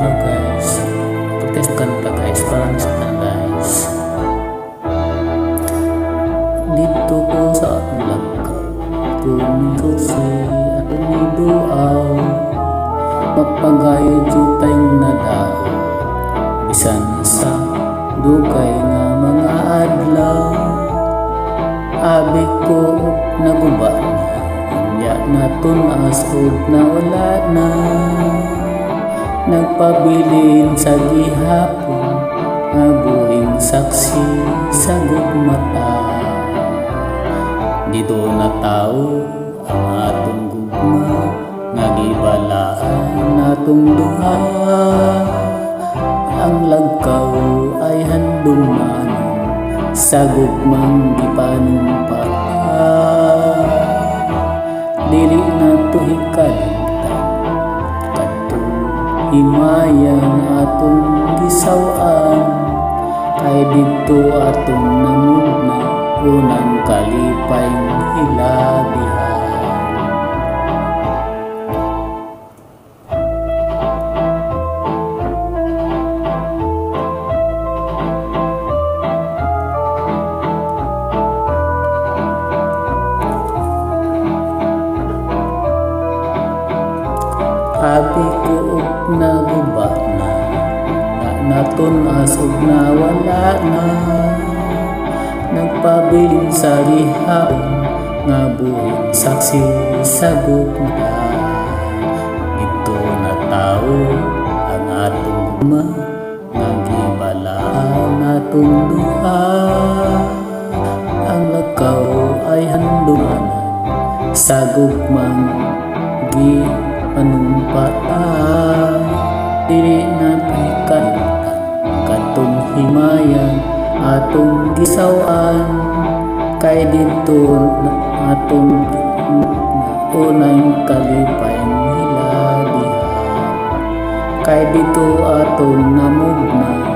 Hello guys, podcast kanta guys, parang sa guys. Dito ko sa alag tumingko si atong duaw, magpagayo jutay nadao, bisan sa dugay nga mga adlaw. Abi ko naguba na naton asod na wala na, nagpabilin sa gihapon nga buhing saksi sa gugmata. Dito na tao ang atong gugma, nga gibalaan atong duha. Ang lagkaw ay handong manong sa gugmang gipanumpata. Dili na to hikalimtan kadto himayang atong gisaw-an, kay dito atong namugna unang kalipayng hilabihan. Abi ko naguba na naton asog na wala na, nagpabilin sa gihapon nga buhing saksi sa gugma. Ito na tao ang atong gugma, nga gibalaan atong duha. Ang lakaw ay handumanan sa gugmang panumpata. Dili na pahikalimtan kadtong himayang atong gisaw-an, kay dito atong unang kalipayng hilabihan. Kay dito atong namugna